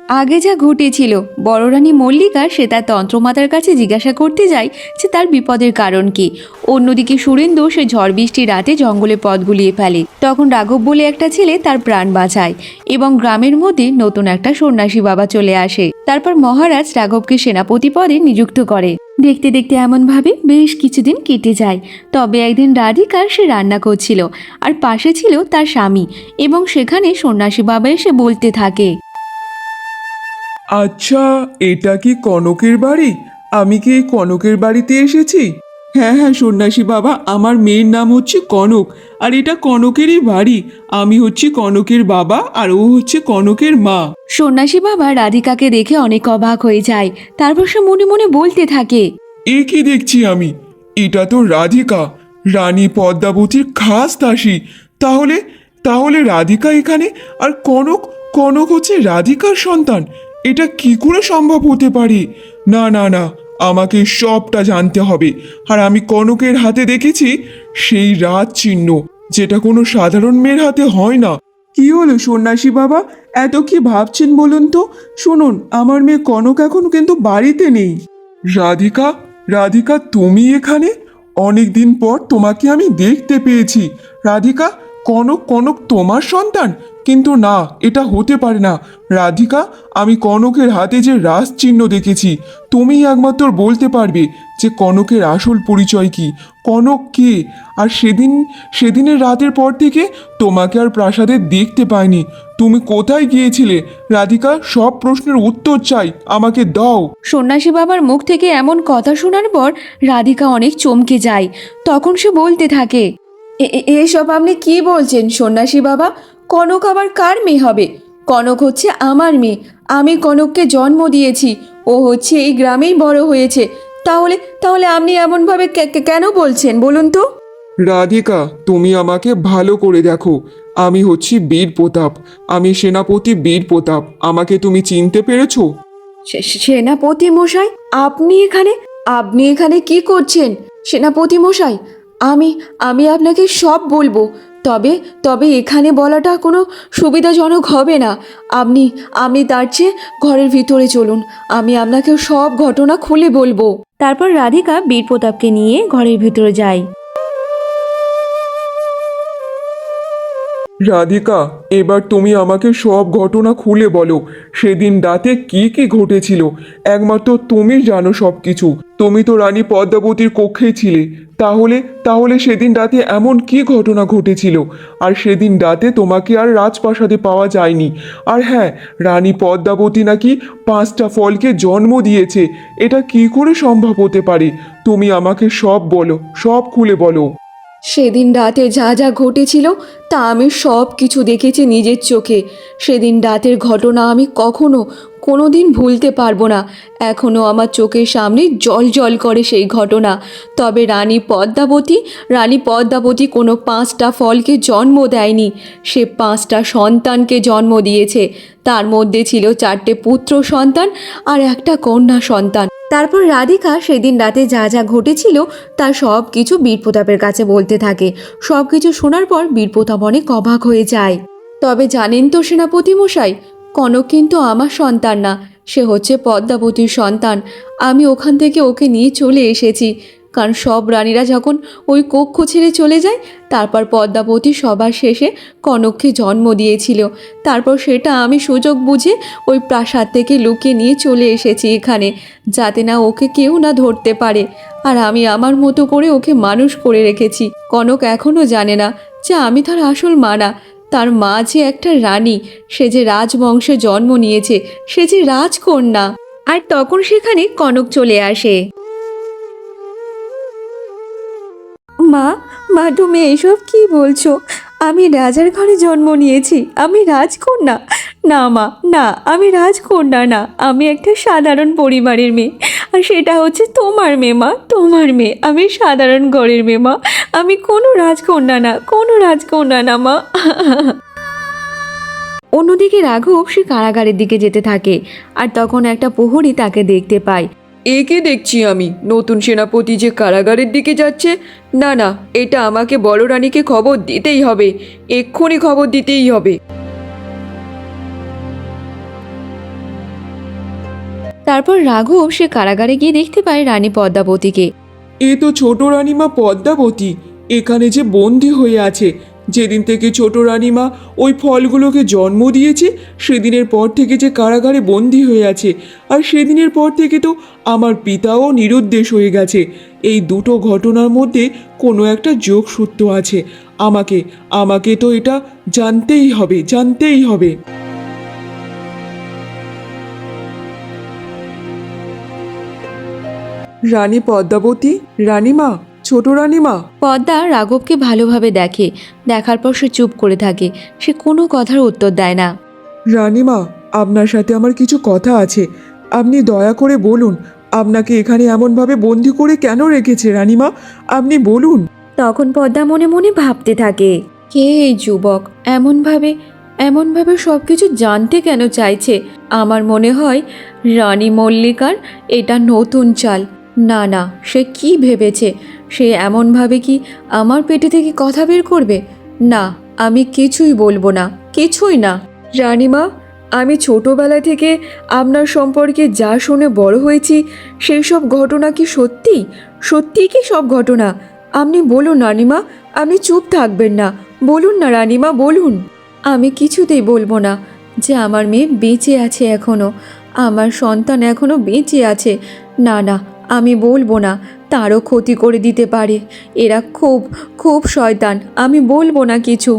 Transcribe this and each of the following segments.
আগে যা ঘটেছিল, বড় রানী মল্লিকা সে তার তন্ত্রমাতার কাছে জিজ্ঞাসা করতে যায় যে তার বিপদের কারণ কি। অন্যদিকে সুরেন্দ্র সে ঝড় বৃষ্টির রাতে জঙ্গলে পথ গুলিয়ে ফেলে। তখন রাঘব বলে একটা ছেলে তার প্রাণ বাঁচায় এবং গ্রামের মধ্যে নতুন একটা সন্ন্যাসী বাবা চলে আসে। তারপর মহারাজ রাঘবকে সেনাপতি পদে নিযুক্ত করে। দেখতে দেখতে এমনভাবে বেশ কিছুদিন কেটে যায়। তবে একদিন রাধিকা সে রান্না করছিল, আর পাশে ছিল তার স্বামী, এবং সেখানে সন্ন্যাসী বাবা এসে বলতে থাকে, আচ্ছা, এটা কি কনকের বাড়ি? আমি কি এই কনকের বাড়িতে এসেছি? হ্যাঁ হ্যাঁ সন্ন্যাসী বাবা, আমার মেয়ের নাম হচ্ছে কনক, আর এটা কনকেরই বাড়ি। আমি হচ্ছি কনকের বাবা, আর ও হচ্ছে কনকের মা। সন্ন্যাসী বাবা রাধিকাকে দেখে অনেক অবাক হয়ে যায়। তারপর সে মনে মনে বলতে থাকে, এ কি দেখছি আমি? এটা তো রাধিকা, রানী পদ্মাবতীর খাস দাসী। তাহলে তাহলে রাধিকা এখানে, আর কনক কনক হচ্ছে রাধিকার সন্তান। এটা কি করে সম্ভব হতে পারে? না না না, আমাকে সবটা জানতে হবে। আর আমি কনকের হাতে দেখেছি সেই রাজ চিহ্ন, যেটা কোনো সাধারণ মেয়ের হাতে হয় না। কি হলো সন্ন্যাসী বাবা, এত কি ভাবছেন বলুন তো? শুনুন, আমার মেয়ে কনক এখন কিন্তু বাড়িতে নেই। রাধিকা, রাধিকা তুমি এখানে? অনেক দিন পর তোমাকে আমি দেখতে পেয়েছি। রাধিকা, কনক কনক তোমার সন্তান? কিন্তু না, এটা হতে পারে না। রাধিকা, আমি কনকের হাতে যে রাজ চিহ্ন দেখেছি, তুমিই একমাত্র বলতে পারবে যে কনকের আসল পরিচয় কি, কনক কে। আর সেদিনের রাতের পর থেকে তোমাকে আর প্রাসাদে দেখতে পাইনি। তুমি কোথায় গিয়েছিলে? রাধিকা, সব প্রশ্নের উত্তর চাই, আমাকে দাও। সন্ন্যাসী বাবার মুখ থেকে এমন কথা শোনার পর রাধিকা অনেক চমকে যায়। তখন সে বলতে থাকে, এসব আপনি কি বলছেন সন্ন্যাসী বাবা? কনক আবার কার মেয়ে হবে? কনক হচ্ছে আমার মেয়ে। আমি কনককে জন্ম দিয়েছি। ও হচ্ছে এই গ্রামেই বড় হয়েছে। তাহলে তাহলে আপনি এমনভাবে কেন বলছেন বলুন তো? রাধিকা, তুমি আমাকে ভালো করে দেখো। আমি হচ্ছি বীর প্রতাপ, আমি সেনাপতি বীর প্রতাপ। আমাকে তুমি চিনতে পেরেছো? সেনাপতি মশাই, আপনি এখানে কি করছেন? সেনাপতি মশাই, আমি আমি আপনাকে সব বলবো। তবে তবে এখানে বলাটা কোনো সুবিধাজনক হবে না। আপনি আপনি তার চেয়ে ঘরের ভিতরে চলুন, আমি আপনাকে সব ঘটনা খুলে বলবো। তারপর রাধিকা বীর প্রতাপকে নিয়ে ঘরের ভিতরে যায়। রাধিকা, এবার তুমি আমাকে সব ঘটনা খুলে বলো। সেদিন রাতে কি কি ঘটেছিল, একমাত্র তুমি জানো সব কিছু। তুমি তো রানী পদ্মাবতীর কক্ষেই ছিলে। তাহলে তাহলে সেদিন রাতে এমন কি ঘটনা ঘটেছিল? আর সেদিন রাতে তোমাকে আর রাজপ্রাসাদে পাওয়া যায়নি। আর হ্যাঁ, রানী পদ্মাবতী নাকি 5টা ফলকে জন্ম দিয়েছে। এটা কি করে সম্ভব হতে পারে? তুমি আমাকে সব বলো, সব খুলে বলো। সেদিন রাতে যা যা ঘটেছিল তা আমি সব কিছু দেখেছি নিজের চোখে। সেদিন রাতের ঘটনা আমি কোনো দিন ভুলতে পারবো না। এখনও আমার চোখের সামনে জল জল করে সেই ঘটনা। তবে রানী পদ্মাবতী কোনো 5টা ফলকে জন্ম দেয়নি। সে 5টা সন্তানকে জন্ম দিয়েছে। তার মধ্যে ছিল 4টে পুত্র সন্তান আর একটা কন্যা সন্তান। তারপর রাধিকা সেদিন রাতে যা যা ঘটেছিল তার সব কিছু বীরপ্রতাপের কাছে বলতে থাকে। সব কিছু শোনার পর বীরপ্রতাপ অনেক অবাক হয়ে যায়। তবে জানেন তো সেনাপতি মশাই, কনক কিন্তু আমার সন্তান না, সে হচ্ছে পদ্মাবতীর সন্তান। আমি ওখান থেকে ওকে নিয়ে চলে এসেছি, কারণ সব রানীরা যখন ওই কক্ষ ছেড়ে চলে যায়, তারপর পদ্মাবতী সবার শেষে কনককে জন্ম দিয়েছিল। তারপর সেটা আমি সুযোগ বুঝে ওই প্রাসাদ থেকে লুকিয়ে নিয়ে চলে এসেছি এখানে, যাতে না ওকে কেউ না ধরতে পারে। আর আমি আমার মতো করে ওকে মানুষ করে রেখেছি। কনক এখনও জানে না যে আমি তার আসল মা না। তার মা যে একটা রানী, সে যে রাজবংশে জন্ম নিয়েছে, সে যে রাজকন্যা। আর তখন সেখানে কনক চলে আসে। মা, মা তুমি এসব কি বলছো? আমি রাজার ঘরে জন্ম নিয়েছি, আমি রাজকন্যা? না মা, না, আমি রাজকন্যা না, আমি একটা সাধারণ পরিবারের মেয়ে। আর সেটা হচ্ছে তোমার মেয়ে মা, তোমার মেয়ে। আমি সাধারণ ঘরের মেয়ে মা, আমি কোনো রাজকন্যা না, কোনো রাজকন্যা না মা। অন্যদিকে রাঘব সে কারাগারের দিকে যেতে থাকে, আর তখন একটা প্রহরী তাকে দেখতে পায়। একে দেখছি আমি, নতুন সেনাপতি যে কারাগারের দিকে যাচ্ছে। না না, এটা আমাকে বড় রানীকে খবর দিতেই হবে, এক্ষুনি খবর দিতেই হবে। তারপর রাঘব সে কারাগারে গিয়ে দেখতে পায় রানী পদ্মাবতীকে। এ তো ছোট রানীমা পদ্মাবতী এখানে যে বন্দি হয়ে আছে। যেদিন থেকে ছোট রানীমা ওই ফলগুলোকে জন্ম দিয়েছে সেদিনের পর থেকে যে কারাগারে বন্দি হয়ে আছে, আর সেদিনের পর থেকে তো আমার পিতাও নিরুদ্দেশ হয়ে গেছে। এই দুটো ঘটনার মধ্যে কোনো একটা যোগসূত্র আছে। আমাকে আমাকে তো এটা জানতেই হবে, জানতেই হবে। রানী পদ্মাবতী, রানীমা, ছোট রানীমা। পদ্মা রাঘবকে ভালোভাবে দেখে, দেখার পর সে চুপ করে থাকে, সে কোনো কথার উত্তর দেয় না। রানীমা, আপনার সাথে আমার কিছু কথা আছে। আপনি দয়া করে বলুন, আপনাকে এখানে এমনভাবে বন্দি করে কেন রেখেছে রানীমা? আপনি বলুন। তখন পদ্মা মনে মনে ভাবতে থাকে, কে এই যুবক এমনভাবে সব কিছু জানতে কেন চাইছে? আমার মনে হয় রানী মল্লিকার এটা নতুন চাল। না না, সে কি ভেবেছে? সে এমনভাবে কি আমার পেটে থেকে কথা বের করবে? না, আমি কিছুই বলবো না, কিছুই না। রানীমা, আমি ছোটবেলা থেকে আপনার সম্পর্কে যা শুনে বড় হয়েছি সেই সব ঘটনা কি সত্যি? সত্যি কি সব ঘটনা? আপনি বলুন রানীমা, আপনি চুপ থাকবেন না। বলুন না রানীমা, বলুন। আমি কিছুতেই বলবো না যে আমার মেয়ে বেঁচে আছে এখনো, আমার সন্তান এখনো বেঁচে আছে। না না, আমি বলবো না, তারও ক্ষতি করে দিতে পারে। এরা খুব খুব শয়তান, আমি বলবো না কিছু।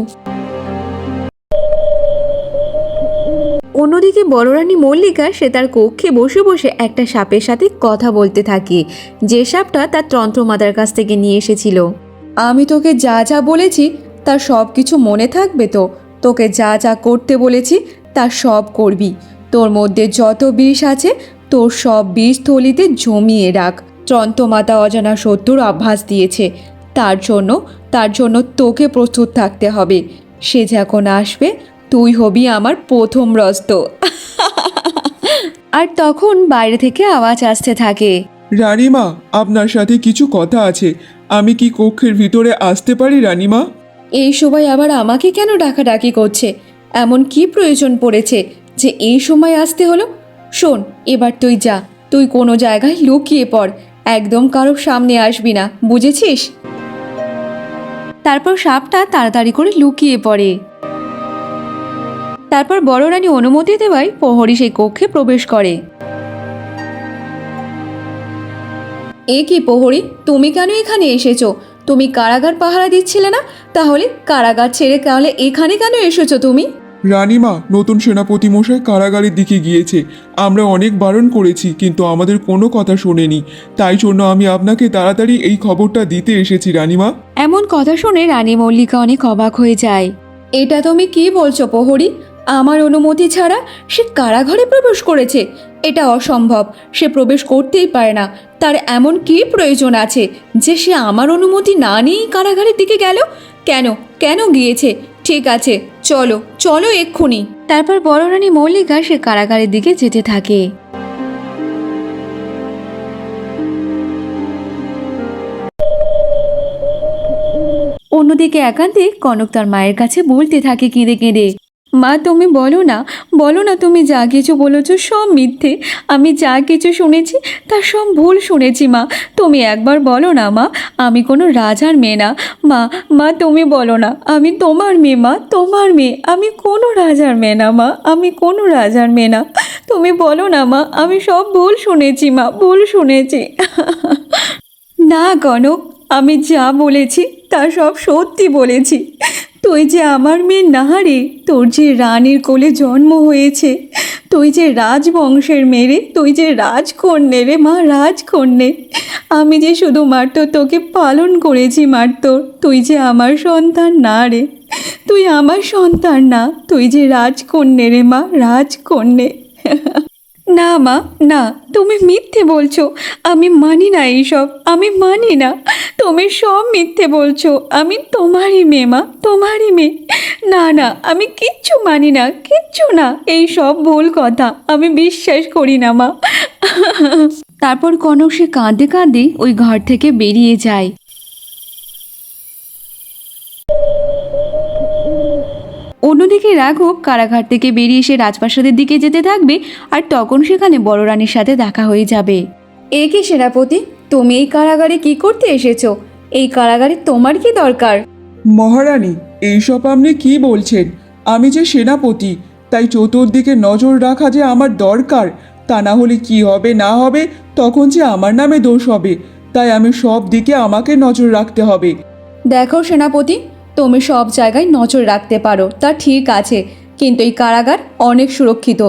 অন্যদিকে বড়রানী মল্লিকা সে তার কক্ষে বসে বসে একটা সাপের সাথে কথা বলতে থাকে, যে সাপটা তার তন্ত্রমাতার কাছ থেকে নিয়ে এসেছিল। আমি তোকে যা যা বলেছি তার সব কিছু মনে থাকবে তো? তোকে যা যা করতে বলেছি তার সব করবি। তোর মধ্যে যত বিষ আছে তোর সব বিষ থলিতে জমিয়ে রাখ। তন্ত্রমাতা অজানা শত্রুর অভ্যাস দিয়েছে, তার জন্য তোকে প্রস্তুত থাকতে হবে। সে যখন আসবে তুই হবি আমার প্রথম রস্ত। আর তখন বাইরে থেকে আওয়াজ আসতে থাকে। রানীমা, আপনার সাথে কিছু কথা আছে। আমি কি কক্ষের ভিতরে আসতে পারি রানীমা? এই সময় আবার আমাকে কেন ডাকাডাকি করছে? এমন কি প্রয়োজন পড়েছে যে এই সময় আসতে হলো? শোন, এবার তুই যা, তুই কোনো জায়গায় লুকিয়ে পড়, একদম কারোর সামনে আসবি না, বুঝেছিস? তারপর সাপটা তাড়াতাড়ি করে লুকিয়ে পড়ে। তারপর বড় রানী অনুমতি দেওয়ায় প্রহরী সেই কক্ষে প্রবেশ করে। এ কি প্রহরী, তুমি কেন এখানে এসেছো? তুমি কারাগার পাহারা দিচ্ছিলে না? তাহলে কারাগার ছেড়ে তাহলে এখানে কেন এসেছো তুমি? রানীমা, নতুন সেনাপতি মশাই কারাগারের দিকে গিয়েছে। আমরা অনেক বারণ করেছি কিন্তু আমাদের কোনো কথা শোনেনি। তাই জন্য আমি আপনাকে তাড়াতাড়ি এই খবরটা দিতে এসেছি রানীমা। এমন কথা শুনে রানী মল্লিকা অনেক অবাক হয়ে যায়। এটা তুমি কি বলছো প্রহরী? আমার অনুমতি ছাড়া সে কারাঘরে প্রবেশ করেছে? এটা অসম্ভব, সে প্রবেশ করতেই পারে না। তার এমন কি প্রয়োজন আছে যে সে আমার অনুমতি না নিয়েই কারাগারের দিকে গেল? কেন কেন গিয়েছে? ঠিক আছে, চলো চলো এক্ষুনি। তারপর বড় রানী মল্লিকা সে কারাগারের দিকে যেতে থাকে। অন্যদিকে একান্তে কনক তার মায়ের কাছে বলতে থাকে কেঁদে কেঁদে, মা, তুমি বলো না, তুমি যা কিছু বলেছ সব মিথ্যে। আমি যা কিছু শুনেছি তা সব ভুল শুনেছি মা। তুমি একবার বলো না মা, আমি কোনো রাজার মেয়ে না। মা তুমি বলো না, আমি তোমার মেয়ে মা, তোমার মেয়ে। আমি কোনো রাজার মেয়ে না মা, আমি কোনো রাজার মেয়ে না। তুমি বলো না মা, আমি সব ভুল শুনেছি মা, ভুল শুনেছি। না কনক, আমি যা বলেছি তা সব সত্যি বলেছি। তুই যে আমার মেয়ে নাহারে, তোর যে রানীর কোলে জন্ম হয়েছে, তুই যে রাজবংশের মেয়ে, তুই যে রাজকন্যে রে মা, রাজকন্যে। আমি যে শুধুমাত্র তোকে পালন করেছি মাত্র, তুই যে আমার সন্তান না রে, তুই আমার সন্তান না, তুই যে রাজকন্যে রে মা, রাজকন্যে। না মা, না, তুমি মিথ্যে বলছো। আমি মানি না এইসব, আমি মানি না। তুমি সব মিথ্যে বলছো। আমি তোমারই মেয়ে মা, তোমারই মেয়ে। না না, আমি কিচ্ছু মানি না, কিচ্ছু না। এই সব ভুল কথা, আমি বিশ্বাস করি না মা। তারপর কনক সে কাঁদতে কাঁদতে ওই ঘর থেকে বেরিয়ে যায়। অন্যদিকে রাঘব কারাগার থেকে বেরিয়ে এসে রাজপ্রাসাদের দিকে যেতে থাকবে, আর তখন সেখানে বড় রানীর সাথে দেখা হয়ে যাবে। এ কি সেনাপতি, তুমি এই কারাগারে কি করতে এসেছো? এই কারাগারে তোমার কি দরকার? মহারানী, এইসব আপনি কি বলছেন? আমি যে সেনাপতি, তাই চতুর্দিকে নজর রাখা যে আমার দরকার। তা না হলে কি হবে না হবে, তখন যে আমার নামে দোষ হবে। তাই আমি সব দিকে আমাকে নজর রাখতে হবে। দেখো সেনাপতি, তুমি সব জায়গায় নজর রাখতে পারো, তা ঠিক আছে, কিন্তু এই কারাগার অনেক সুরক্ষিত।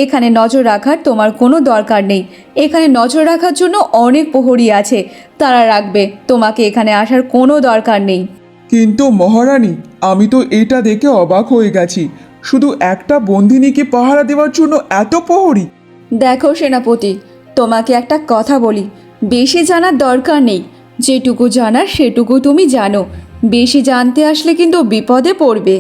এখানে নজর রাখার তোমার কোনো দরকার নেই। এখানে নজর রাখার জন্য অনেক প্রহরী আছে, তারা রাখবে। তোমাকে এখানে আসার কোনো দরকার নেই। কিন্তু মহারানী, আমি তো এটা দেখে অবাক হয়ে গেছি। শুধু একটা বন্দিনীকে পাহারা দেওয়ার জন্য এত প্রহরী? দেখো সেনাপতি, তোমাকে একটা কথা বলি, বেশি জানার দরকার নেই। যেটুকু জানার সেটুকু তুমি জানো। বেশি জানতে আসলে কিন্তু বিপদে পড়বে।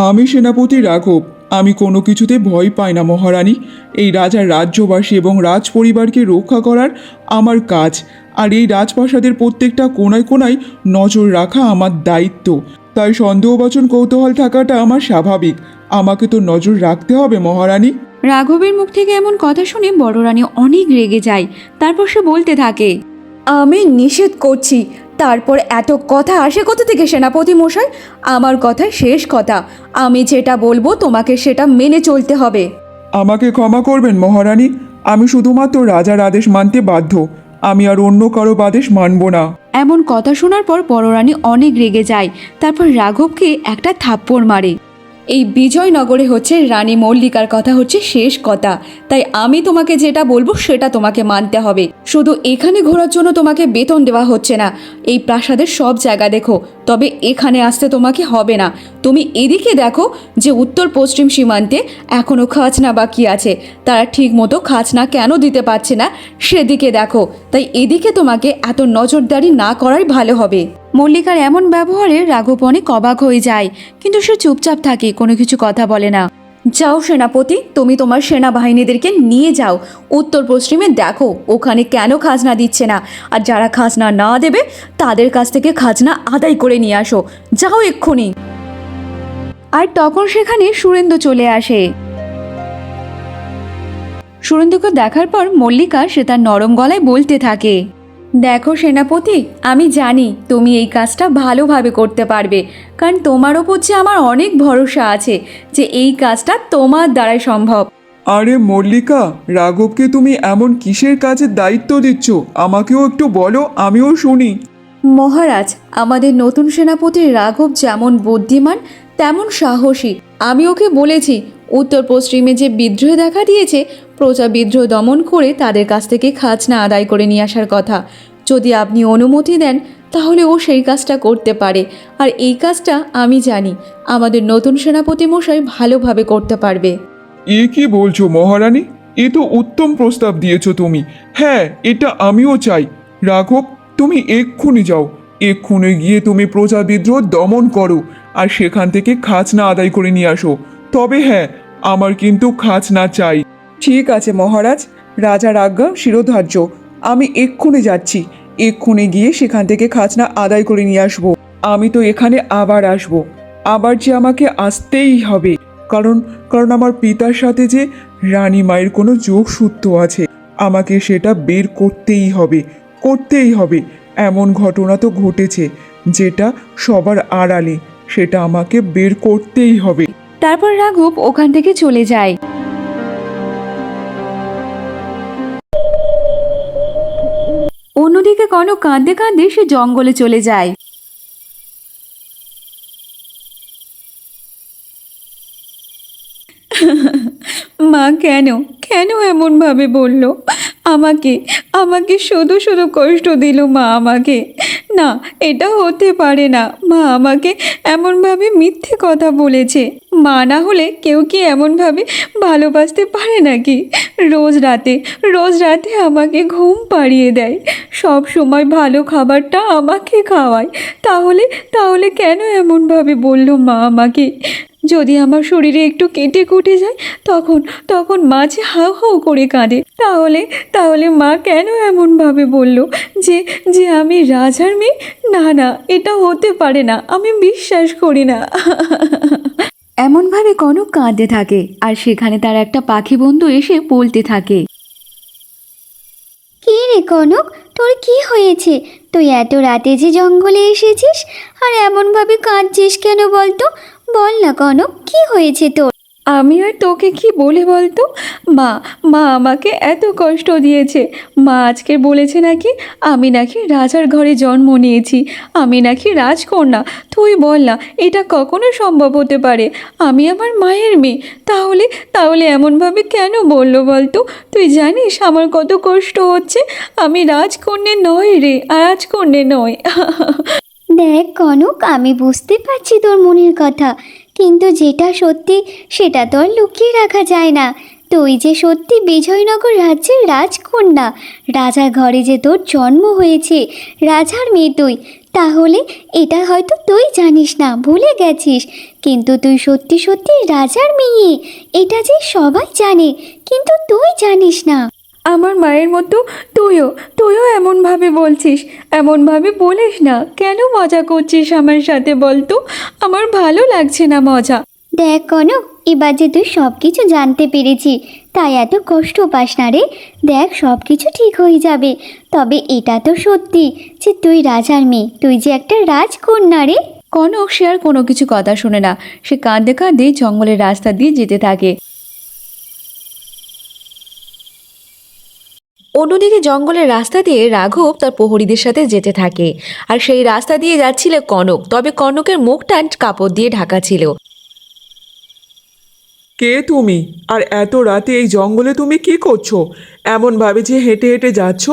আমি সেনাপতি রাঘব, আমি কোনো কিছুতে ভয় পাই না মহারানী। এই রাজার রাজ্যবাসী এবং রাজ পরিবারকে রক্ষা করার আমার কাজ, আর এই রাজপ্রাসাদের প্রত্যেকটা কোনায় কোনায় নজর রাখা আমার দায়িত্ব। তাই সন্দেহবাচন কৌতূহল থাকাটা আমার স্বাভাবিক। আমাকে তো নজর রাখতে হবে মহারানী। রাঘবের মুখ থেকে এমন কথা শুনে বড় রানী অনেক রেগে যায়। তারপর সে বলতে থাকে, আমি নিষেধ করছি, তারপর এত কথা আসে কোথা থেকে সেনাপতি মশাই? আমার কথা শেষ কথা, আমি যেটা বলবো তোমাকে সেটা মেনে চলতে হবে। আমাকে ক্ষমা করবেন মহারানী, আমি শুধুমাত্র রাজার আদেশ মানতে বাধ্য। আমি আর অন্য কারো আদেশ মানব না। এমন কথা শোনার পর বড় রানী অনেক রেগে যায়। তারপর রাঘবকে একটা থাপ্পড় মারে। এই বিজয়নগরে হচ্ছে রানী মল্লিকার কথা হচ্ছে শেষ কথা, তাই আমি তোমাকে যেটা বলবো সেটা তোমাকে মানতে হবে। শুধু এখানে ঘোরার জন্য তোমাকে বেতন দেওয়া হচ্ছে না। এই প্রাসাদের সব জায়গা দেখো, তবে এখানে আসতে তোমাকে হবে না। তুমি এদিকে দেখো যে উত্তর পশ্চিম সীমান্তে এখনও খাজনা বাকি আছে, তারা ঠিক মতো খাজনা কেন দিতে পারছে না সেদিকে দেখো। তাই এদিকে তোমাকে এত নজরদারি না করাই ভালো হবে। মল্লিকার এমন ব্যবহারে রাঘব অনেক অবাক হয়ে যায়, কিন্তু সে চুপচাপ থাকে, কোনো কিছু কথা বলে না। যাও সেনাপতি, তুমি তোমার সেনাবাহিনীদেরকে নিয়ে যাও উত্তর পশ্চিমে, দেখো ওখানে কেন খাজনা দিচ্ছে না, আর যারা খাজনা না দেবে তাদের কাছ থেকে খাজনা আদায় করে নিয়ে আসো। যাও এক্ষুনি। আর তখন সেখানে সুরেন্দ্র চলে আসে। সুরেন্দ্রকে দেখার পর মল্লিকা সে তার নরম গলায় বলতে থাকে, দেখো সেনাপতি, আমি জানি তুমি এই কাজটা ভালোভাবে করতে পারবে, কারণ তোমার ওপর যে আমার অনেক ভরসা আছে যে এই কাজটা তোমার দ্বারাই সম্ভব। আরে মল্লিকা, রাঘবকে তুমি এমন কিসের কাজের দায়িত্ব দিচ্ছ? আমাকেও একটু বলো, আমিও শুনি। মহারাজ, আমাদের নতুন সেনাপতি রাঘব যেমন বুদ্ধিমান তেমন সাহসী। আমি ওকে বলেছি উত্তর পশ্চিমে যে বিদ্রোহ দেখা দিয়েছে, প্রজা বিদ্রোহ দমন করে তাদের কাছ থেকে খাজনা আদায় করে নিয়ে আসার কথা। যদি আপনি অনুমতি দেন তাহলে ও সেই কাজটা করতে পারে, আর এই কাজটা আমি জানি আমাদের নতুন সেনাপতি মশাই ভালোভাবে করতে পারবে। এ কি বলছো মহারানী? এ তো উত্তম প্রস্তাব দিয়েছো তুমি। হ্যাঁ, এটা আমিও চাই। রাঘব, তুমি এক্ষুনি যাও। এক্ষুনি গিয়ে তুমি প্রজা বিদ্রোহ দমন করো, আর সেখান থেকে খাজনা আদায় করে নিয়ে আসো। তবে হ্যাঁ, আমার কিন্তু খাজনা চাই। ঠিক আছে মহারাজ, রাজার আজ্ঞা শিরোধার্য। আমি এক্ষুনি যাচ্ছি। এক্ষুনি গিয়ে সেখান থেকে খাজনা আদায় করে নিয়ে আসবো। আমি তো এখানে আবার আসবো, আবার যে আমাকে আসতেই হবে। কারণ কারণ আমার পিতার সাথে যে রানী মায়ের কোনো যোগসূত্র আছে, আমাকে সেটা বের করতেই হবে, করতেই হবে। এমন ঘটনা তো ঘটেছে যেটা সবার আড়ালে, সেটা আমাকে বের করতেই হবে। তারপর রাঘব ওখান থেকে চলে যায়। অন্যদিকে কনক কাঁদতে কাঁদতে সে জঙ্গলে চলে যায়। মা কেন কেন এমনভাবে বলল? আমাকে আমাকে শুধু শুধু কষ্ট দিল মা আমাকে। না, এটা হতে পারে না। মা আমাকে এমনভাবে মিথ্যে কথা বলেছে। মা না হলে কেউ কি এমনভাবে ভালোবাসতে পারে নাকি? রোজ রাতে আমাকে ঘুম পাড়িয়ে দেয়, সব সময় ভালো খাবারটা আমাকে খাওয়ায়। তাহলে তাহলে কেন এমনভাবে বলল মা আমাকে? যদি আমার শরীরে একটু কেটে কুটে যায় তখন তখন মা যে হাউ হাউ করে কাঁদে। তাহলে তাহলে মা কেন এমনভাবে বলল যে যে আমি রাজার মেয়ে? না না, এটা হতে পারে না, আমি বিশ্বাস করি না। এমনভাবে বলে কনক কাঁদতে থাকে আর সেখানে তার একটা পাখি বন্ধু এসে বলতে থাকে। কি রে কনক, তোর কি হয়েছে? তুই এত রাতে যে জঙ্গলে এসেছিস আর এমনভাবে কাঁদছিস কেন বলতো? বল না কনক, কি হয়েছে তোর? আমি আর তোকে কি বলে বলতো? মা মা আমাকে এত কষ্ট দিয়েছে। মা আজকে বলেছে নাকি আমি নাকি রাজার ঘরে জন্ম নিয়েছি, আমি নাকি রাজকন্যা। তুই বল না, এটা কখনো সম্ভব হতে পারে? আমি আমার মায়ের মেয়ে, তাহলে তাহলে এমনভাবে কেন বললো বলতো? তুই জানিস আমার কত কষ্ট হচ্ছে? আমি রাজকন্যা নয় রে, রাজকন্যা নয়। দেখ কনক, আমি বুঝতে পারছি তোর মনের কথা, কিন্তু যেটা সত্যি সেটা তো আর লুকিয়ে রাখা যায় না। তুই যে সত্যি বিজয়নগর রাজ্যের রাজকন্যা, রাজার ঘরে যে তোর জন্ম হয়েছে, রাজার মেয়ে তুই, তাহলে এটা হয়তো তুই জানিস না, ভুলে গেছিস, কিন্তু তুই সত্যি সত্যি রাজার মেয়ে, এটা যে সবাই জানে, কিন্তু তুই জানিস না। আমার মায়ের মতো তুইও তুইও এমনভাবে বলছিস, এমনভাবে বলিস না। কেন মজা করছিস আমার সাথে বলতো? আমার ভালো লাগছে না মজা। দেখ কনক, এবার যে তুই সব কিছু জানতে পেরেছি, তাই এত কষ্ট পাস না রে। দেখ, সব কিছু ঠিক হয়ে যাবে। তবে এটা তো সত্যি যে তুই রাজার মেয়ে, তুই যে একটা রাজকন্যা রে। কনক সে আর কোনো কিছু কথা শোনে না, সে কাঁদতে কাঁদতে জঙ্গলের রাস্তা দিয়ে যেতে থাকে। অন্যদিকে জঙ্গলের রাস্তা দিয়ে রাঘব তার প্রহরীদের সাথে যেতে থাকে, আর সেই রাস্তা দিয়ে যাচ্ছিল কনক। তবে কনকের মুখটা কাপড় দিয়ে ঢাকা ছিল। কে তুমি? আর এত রাতে এই জঙ্গলে তুমি কি করছো? এমন ভাবে যে হেঁটে হেঁটে যাচ্ছ,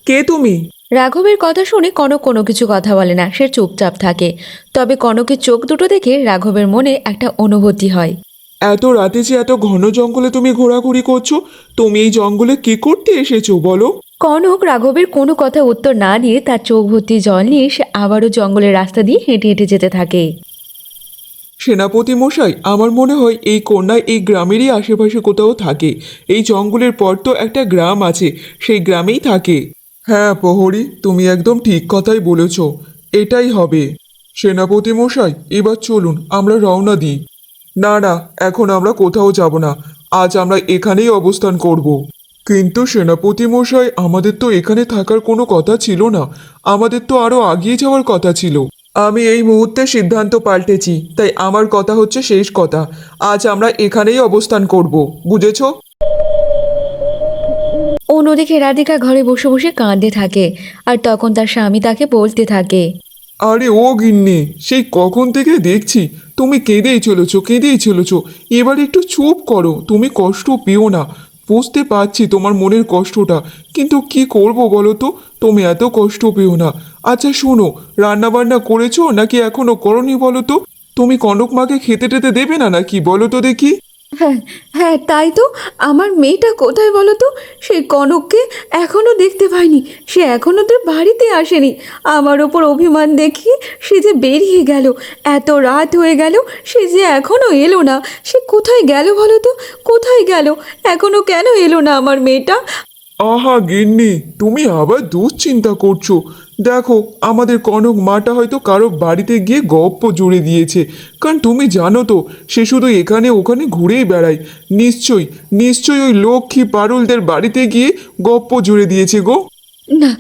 কে তুমি? রাঘবের কথা শুনে কনক কোনো কিছু কথা বলে না, সে চুপচাপ থাকে। তবে কনকের চোখ দুটো দেখে রাঘবের মনে একটা অনুভূতি হয়। এত রাতে যে এত ঘন জঙ্গলে তুমি ঘোরাঘুরি করছো, তুমি এই জঙ্গলে কি করতে এসেছো বলো? কনক রাঘবের কোনো কথা উত্তর না দিয়ে তার চোখ ভর্তি জল নিয়ে সে আবারও জঙ্গলের রাস্তা দিয়ে হেঁটে হেঁটে যেতে থাকে। সেনাপতি মশাই, আমার মনে হয় এই কন্যা এই গ্রামেরই আশেপাশে কোথাও থাকে। এই জঙ্গলের পর তো একটা গ্রাম আছে, সেই গ্রামেই থাকে। হ্যাঁ প্রহরী, তুমি একদম ঠিক কথাই বলেছ, এটাই হবে। সেনাপতি মশাই, এবার চলুন আমরা রওনা দিই। না না, এখন আমরা কোথাও যাব না, আজ আমরা এখানেই অবস্থান করব। কিন্তু সেনাপতি মশাই, আমাদের তো এখানে থাকার কোনো কথা ছিল না, আমাদের তো আরো আগিয়ে যাওয়ার কথা ছিল। আমি এই মুহূর্তে সিদ্ধান্ত পাল্টেছি, তাই আমার কথা হচ্ছে শেষ কথা। আজ আমরা এখানেই অবস্থান করব, বুঝেছো? অন্যদিকে রাধিকা ঘরে বসে বসে কাঁদতে থাকে, আর তখন তার স্বামী তাকে বলতে থাকে। আরে ও গিন্নি, সেই কখন থেকে দেখছি তুমি কেঁদেই চলেছো কেঁদেই চলেছো। এবার একটু চুপ করো, তুমি কষ্ট পেও না। বুঝতে পারছি তোমার মনের কষ্টটা, কিন্তু কি করব বলো তো, তুমি এত কষ্ট পেও না। আচ্ছা শোনো, রান্না বান্না করেছো নাকি এখনো করনি বলো তো? তুমি কনক মাকে খেতে টেতে দেবে না নাকি বলো তো দেখি? হ্যাঁ, হ্যাঁ, তাই তো। আমার মেয়েটা কোথায় বলো তো? সেই কনককে এখনও দেখতে পাইনি, সে এখনও তো বাড়িতে আসেনি। আমার ওপর অভিমান দেখিয়ে সে যে বেরিয়ে গেল, এত রাত হয়ে গেল, সে যে এখনও এলো না। সে কোথায় গেল বলো তো? কোথায় গেল? এখনও কেন এলো না আমার মেয়েটা? আহা গিন্নি, তুমি আবার দুশ্চিন্তা করছো। দেখো, আমাদের কনক মাটা হয়তো কারো বাড়িতে গিয়ে গপ্প জুড়ে দিয়েছে, কারণ তুমি জানো তো সে শুধু এখানে ওখানে ঘুরেই বেড়ায়। নিশ্চয়ই নিশ্চয়ই ওই লক্ষ্মী পারুলদের বাড়িতে গিয়ে গপ্প জুড়ে দিয়েছে গো। না,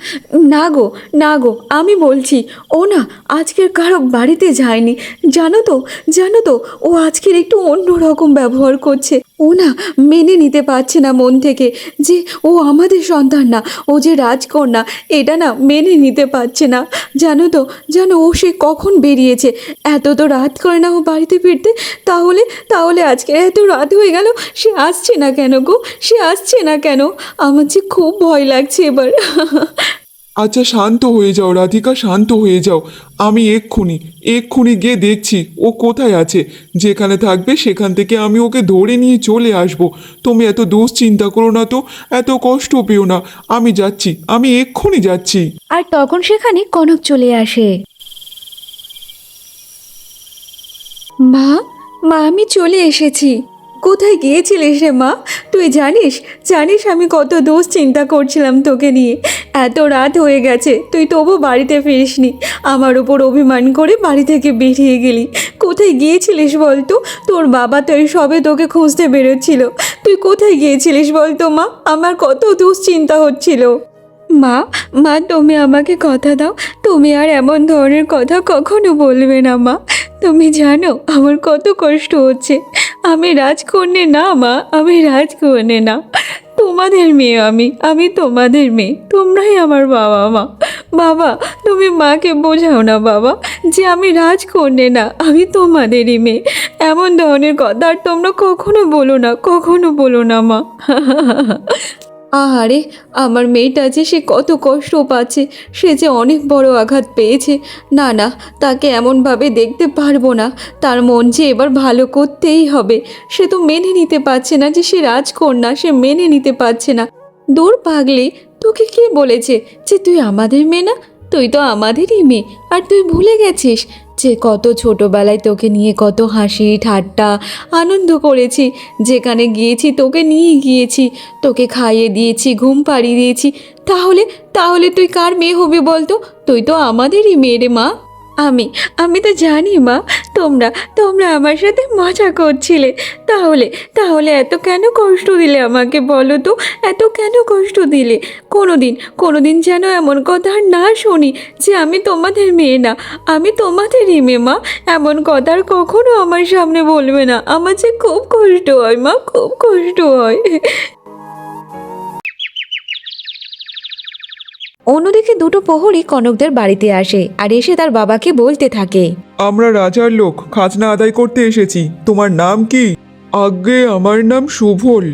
না গো, না গো, আমি বলছি ও না আজকের কারো বাড়িতে যায়নি। জানো তো, জানো তো, ও আজকের একটু অন্য রকম ব্যবহার করছে। ও না মেনে নিতে পারছে না মন থেকে যে ও আমাদের সন্তান না, ও যে রাজকন্যা, এটা না মেনে নিতে পারছে না। জানো তো, জানো ও সে কখন বেরিয়েছে? এত তো রাত করে না ও বাড়িতে ফিরতে। তাহলে তাহলে আজকে এত রাত হয়ে গেল, সে আসছে না কেন গো? সে আসছে না কেন? আমার যে খুব ভয় লাগছে এবার। আচ্ছা শান্ত হয়ে যাও রাধিকা, শান্ত হয়ে যাও। আমি এক্ষুনি এক্ষুনি গিয়ে দেখছি ও কোথায় আছে। যেখানে থাকবে সেখান থেকে আমি ওকে ধরে নিয়ে চলে আসব। তুমি এত দুশ্চিন্তা করো না তো, এত কষ্ট পেও না। আমি যাচ্ছি, আমি এক্ষুনি যাচ্ছি। আর তখন সেখানে কনক চলে আসে। মা, মা, আমি চলে এসেছি। কোথায় গিয়েছিলিস রে মা? তুই জানিস জানিস আমি কত দোষ চিন্তা করছিলাম তোকে নিয়ে। এত রাত হয়ে গেছে, তুই তবু বাড়িতে ফিরিসনি। আমার ওপর অভিমান করে বাড়ি থেকে বেরিয়ে গেলি। কোথায় গিয়েছিলিস বলতো? তোর বাবা তো এই সবে তোকে খুঁজতে বেরোচ্ছিল। তুই কোথায় গিয়েছিলিস বলতো মা? আমার কত দুশ্চিন্তা হচ্ছিল। মা মা তুমি আমাকে কথা দাও, তুমি আর এমন ধরনের কথা কখনো বলবে না মা। তুমি জানো আমার কত কষ্ট হচ্ছে। আমি রাজকন্যা না মা, আমি রাজকন্যা না। তোমাদের মেয়ে আমি তোমাদের মেয়ে। তোমরাই আমার বাবা মা। বাবা তুমি মাকে বোঝাও না বাবা যে আমি রাজকন্যা না, আমি তোমাদেরই মেয়ে। এমন ধরনের কথা আর তোমরা কখনো বলো না মা। আহারে, আমার মেয়েটা যে সে কত কষ্ট পাচ্ছে, সে যে অনেক বড় আঘাত পেয়েছে। না না, তাকে এমনভাবে দেখতে পারবো না। তার মন যে এবার ভালো করতেই হবে। সে তো মেনে নিতে পারছে না যে সে রাজকন্যা, সে মেনে নিতে পারছে না। দূর পাগলি, তোকে কে বলেছে যে তুই আমাদের মেয়ে না? তুই তো আমাদেরই মেয়ে। আর তুই ভুলে গেছিস যে কত ছোটবেলায় তোকে নিয়ে কত হাসি ঠাট্টা আনন্দ করেছি। যেখানে গিয়েছি তোকে নিয়ে গিয়েছি, তোকে খাইয়ে দিয়েছি, ঘুম পাড়িয়ে দিয়েছি। তাহলে তাহলে তুই কার মেয়ে হবি বলতো? তুই তো আমাদেরই মেয়ে রে মা। আমি তো জানি মা, তোমরা তোমরা আমার সাথে মজা করছিলে। তাহলে তাহলে এত কেন কষ্ট দিলে আমাকে বলো তো? এত কেন কষ্ট দিলে? কোনোদিন যেন এমন কথা আর না শুনি যে আমি তোমাদের মেয়ে না, আমি তোমাদেরই মেয়ে মা। এমন কথা আর কখনো আমার সামনে বলবে না। আমার যে খুব কষ্ট হয় মা, খুব কষ্ট হয়। অন্যদিকে দুটো প্রহরী কনকদের বাড়িতে আসে আর এসে তার বাবাকে বলতে থাকে, আমরা রাজার লোক, খাজনা আদায় করতে এসেছি। তোমার নাম কি? আজ্ঞে, আমার নাম সুভল।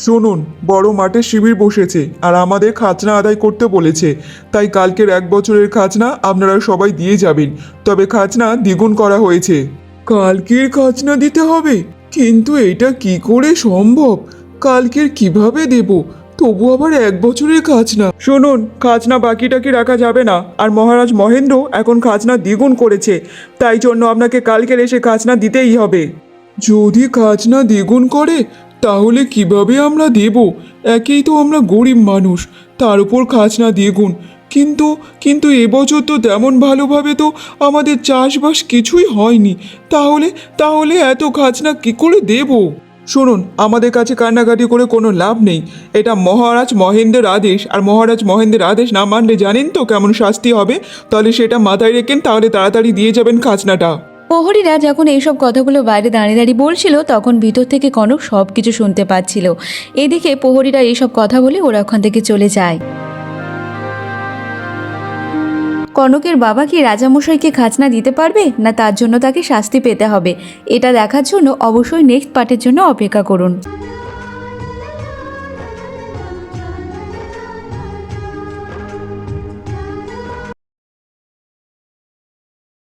শুনুন, বড় মাঠে শিবির বসেছে আর আমাদের খাজনা আদায় করতে বলেছে। তাই কালকের 1 বছরের খাজনা আপনারা সবাই দিয়ে যাবেন। তবে খাজনা দ্বিগুণ করা হয়েছে। কালকের খাজনা দিতে হবে? কিন্তু এটা কি করে সম্ভব? কালকের কিভাবে দেব? তবু আবার 1 বছরের খাজনা। শুনুন, খাজনা বাকিটাকি রাখা যাবে না। আর মহারাজ মহেন্দ্র এখন খাজনা দ্বিগুণ করেছে, তাই জন্য আপনাকে কালকের এসে খাজনা দিতেই হবে। যদি খাজনা দ্বিগুণ করে তাহলে কিভাবে আমরা দেব? একেই তো আমরা গরিব মানুষ, তার উপর খাজনা দ্বিগুণ। কিন্তু এবছর তো তেমন ভালোভাবে তো আমাদের চাষবাস কিছুই হয়নি। তাহলে এত খাজনা কি করে দেব? শুনুন, আমাদের কাছে কান্নাকাটি করে কোনো লাভ নেই। এটা মহারাজ মহেন্দ্রের আদেশ, আর মহারাজ মহেন্দ্রের আদেশ না মানলে জানেন তো কেমন শাস্তি হবে। তাহলে সেটা মাথায় রেখেন, তাহলে তাড়াতাড়ি দিয়ে যাবেন খাজনাটা। প্রহরীরা যখন এইসব কথাগুলো বাইরে দাঁড়িয়ে দাঁড়িয়ে বলছিল, তখন ভিতর থেকে কনক সব কিছু শুনতে পাচ্ছিল। এদিকে প্রহরীরা এইসব কথা বলে ওরা ওখান থেকে চলে যায়। কনকের বাবা কি রাজামশাইকে খাজনা দিতে পারবে না তার জন্য তাকে শাস্তি পেতে হবে, এটা দেখার জন্য অবশ্যই নেক্সট পার্টের জন্য অপেক্ষা করুন।